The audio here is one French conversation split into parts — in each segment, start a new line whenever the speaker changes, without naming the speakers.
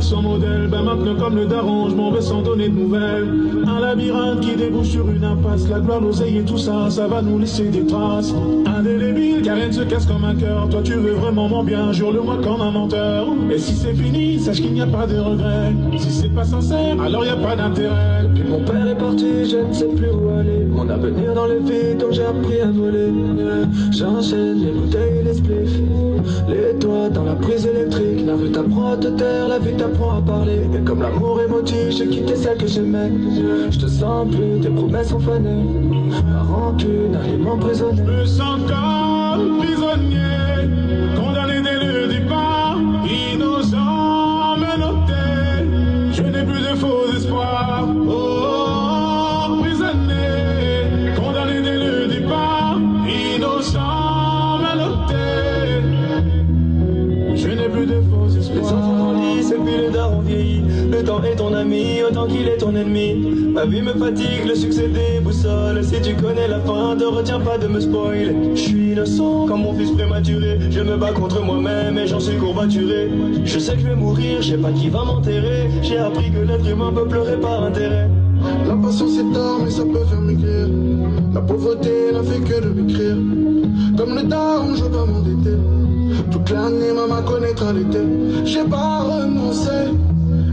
sans modèle. Ben maintenant comme le daron, je m'en vais sans donner de nouvelles. Un labyrinthe qui débouche sur une impasse. La gloire, l'oseille et tout ça, ça va nous laisser des traces. Indélébile, car rien ne se casse comme un cœur. Toi tu veux vraiment mon bien, jure-le-moi comme un menteur. Et si c'est fini, sache qu'il n'y a pas de regret. Si c'est pas sincère, alors y a pas d'intérêt.
Puis mon père est parti, je ne sais plus où aller. Mon avenir dans le vide, donc j'ai appris à voler. J'enchaîne les bouteilles, les spliffs, les doigts dans la prise électrique. La rue t'apprend à te taire, la vie t'apprend à parler. Et comme l'amour est maudit, j'ai quitté celle que j'aimais. Je te sens plus, tes promesses sont fanées. Ma rancune allait m'emprisonner.
Je me sens comme prisonnier, condamné dès le départ, innocent, menotté. Je n'ai plus de faux espoirs. Oh, oh, oh, prisonnier, condamné dès le départ, innocent, menotté. Je n'ai plus de faux espoirs.
Les enfants grandissent et puis les darons vieillit. Le temps est ton ami autant qu'il est ton ennemi. Ma vie me fatigue, le succès déboussole. Si tu connais la fin, ne retiens pas de me spoiler. Je suis innocent comme mon fils prématuré. Je me bats contre moi-même et j'en suis courbaturé. Je sais que je vais mourir, je sais pas qui va m'enterrer. J'ai appris que l'être humain peut pleurer par intérêt.
La patience est tard mais ça peut faire maigrir. La pauvreté n'a fait que de m'écrire. Comme le daron je veux pas m'endetter. Toute l'année maman connaîtra l'été. J'ai pas renoncé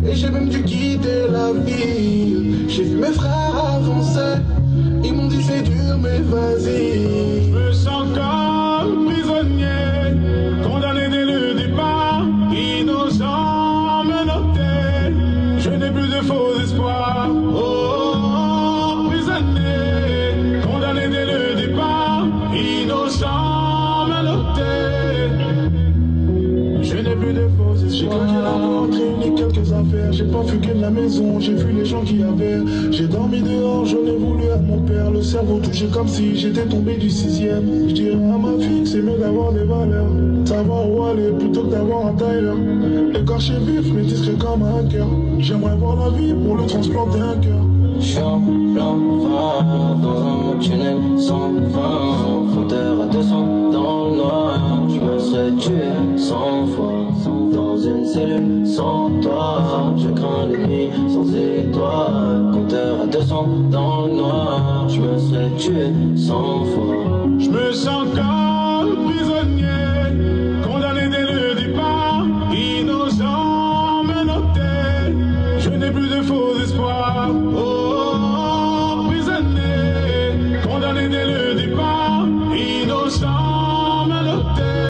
et j'ai même dû quitter la ville. J'ai vu mes frères avancer. Ils m'ont dit c'est dur mais vas-y.
Je me sens comme prisonnier, condamné dès le départ, innocent, menotté. Je n'ai plus de faux espoirs. Oh, oh, oh, prisonnier, condamné dès le départ, innocent, menotté. Je n'ai plus de faux espoirs.
J'ai claqué la porte, réuni quelques affaires. J'ai pas fugué de la maison, j'ai vu les gens qui avaient. J'ai dormi dehors, j'en ai voulu à mon père. Le cerveau touché comme si j'étais tombé du 6e. Je dirais à ma fille que c'est mieux d'avoir des valeurs. Savoir où aller plutôt que d'avoir un tailleur. Écorché vif mais discret comme un cœur. J'aimerais voir la vie pour le transplanter un cœur.
Je suis en plein phare, dans un tunnel sans fin. Fauteur à 200 dans le noir. Je me serais tué 100 fois dans une cellule sans toi. Je crains les nuits sans étoiles. Compteur à 200 dans le noir. Je me serais tué 100 fois.
Je me sens comme